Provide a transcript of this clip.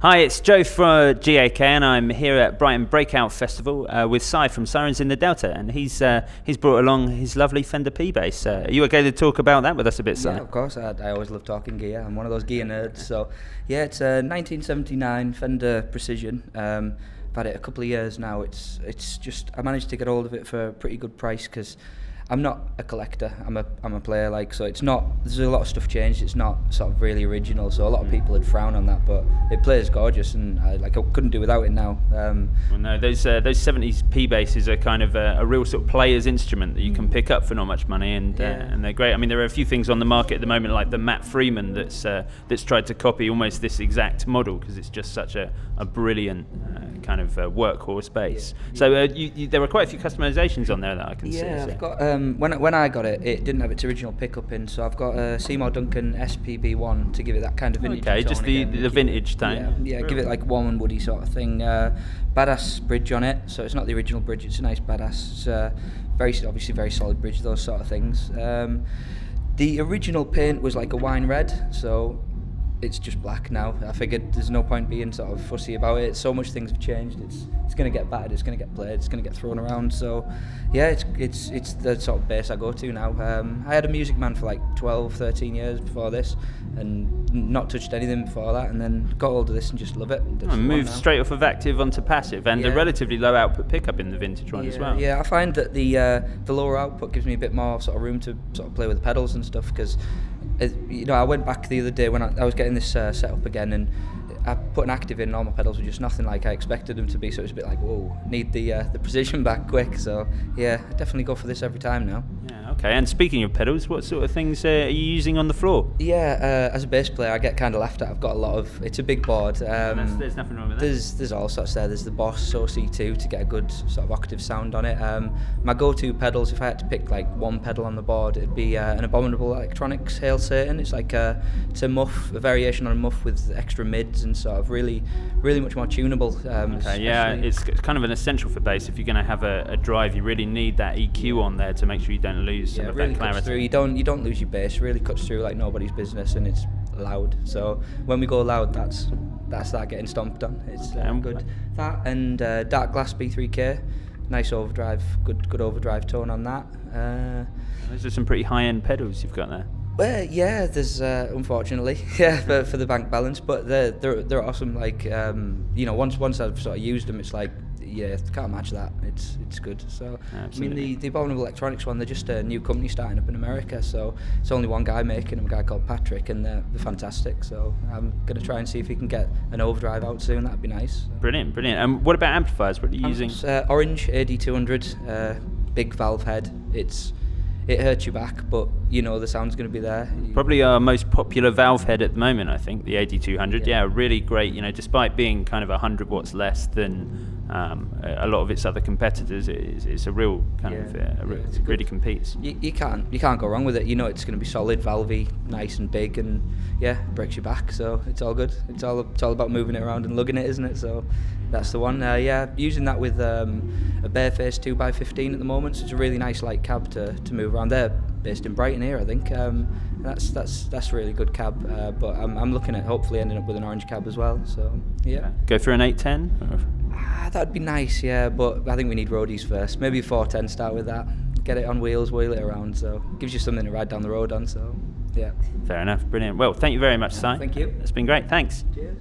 Hi, it's Joe from GAK, and I'm here at Brighton Breakout Festival with Si from Sirens in the Delta, and he's brought along his lovely Fender P bass. Are you okay to talk about that with us a bit, Si? Yeah, of course. I always love talking gear. I'm one of those gear nerds. So, yeah, it's a 1979 Fender Precision. I've had it a couple of years now. It's just I managed to get hold of it for a pretty good price because I'm not a collector. I'm a player. So it's not. There's a lot of stuff changed. It's not sort of really original. So a lot of people would frown on that, but it plays gorgeous, and I couldn't do without it now. Well, no, those 70s P basses are kind of a real sort of player's instrument that you can pick up for not much money, and they're great. I mean, there are a few things on the market at the moment, like the Matt Freeman that's tried to copy almost this exact model because it's just such a brilliant kind of workhorse bass. Yeah. So there were quite a few customizations on there that I can see. Yeah, I've got. When I got it, it didn't have its original pickup in, so I've got a Seymour Duncan SPB1 to give it that kind of vintage tone. Okay, just the vintage tone. Yeah, give it like warm and woody sort of thing. Badass bridge on it, so it's not the original bridge. It's a nice badass. It's obviously very solid bridge. Those sort of things. The original paint was like a wine red, so it's just black now. I figured there's no point being sort of fussy about it. So much things have changed. It's going to get battered. It's going to get played. It's going to get thrown around. So yeah, it's the sort of bass I go to now. I had a Music Man for like 12, 13 years before this, and not touched anything before that. And then got hold of this and just love it. Moved straight off of active onto passive, and a relatively low output pickup in the vintage one as well. Yeah, I find that the lower output gives me a bit more sort of room to sort of play with the pedals and stuff because. I went back the other day when I was getting this set up again, and I put an active in, and all my pedals were just nothing like I expected them to be, so it was a bit like, whoa, need the precision back quick. So yeah, I definitely go for this every time now. Yeah, okay. And speaking of pedals, what sort of things are you using on the floor? Yeah, as a bass player, I get kind of laughed at. I've got a lot of. It's a big board. There's nothing wrong with that. There's all sorts there. There's the Boss OC2 to get a good sort of octave sound on it. My go-to pedals, if I had to pick like one pedal on the board, it'd be an Abominable Electronics Hail Satan. It's like it's a muff, a variation on a muff with extra mids and sort of really much more tunable. It's kind of an essential for bass. If you're going to have a drive, you really need that EQ on there to make sure you don't lose some of that clarity. Cuts through. You don't lose your bass. It really cuts through like nobody's business, and it's loud. So when we go loud, that's that getting stomped on. It's good. That and Dark Glass B3K, nice overdrive, good overdrive tone on that. Those are some pretty high-end pedals you've got there. Well, yeah, there's unfortunately, for the bank balance, but they're awesome. Like once I've sort of used them, it's like can't match that. It's good. So absolutely. I mean the Abominable Electronics one, they're just a new company starting up in America, so it's only one guy making them, a guy called Patrick, and they're fantastic. So I'm gonna try and see if he can get an overdrive out soon. That'd be nice. Brilliant. And what about amplifiers? What are you using? Orange AD200, big valve head. It hurts your back, but the sound's going to be there. Probably our most popular valve head at the moment, I think, the AD200. Yeah, really great. Despite being kind of 100 watts less than a lot of its other competitors, it's a real kind of it really competes. You can't go wrong with it. It's going to be solid, valvey, nice and big, and breaks your back. So it's all good. It's all about moving it around and lugging it, isn't it? So that's the one. Using that with a Bareface 2x15 at the moment. So it's a really nice light cab to move around. They're based in Brighton here, I think. That's a really good cab. But I'm looking at hopefully ending up with an orange cab as well. So yeah. Go for an 810. That'd be nice, but I think we need roadies first. Maybe a 410, start with that. Get it on wheels, wheel it around, so it gives you something to ride down the road on, so yeah. Fair enough, brilliant. Well, thank you very much, Si. Thank you. It's been great, thanks. Cheers.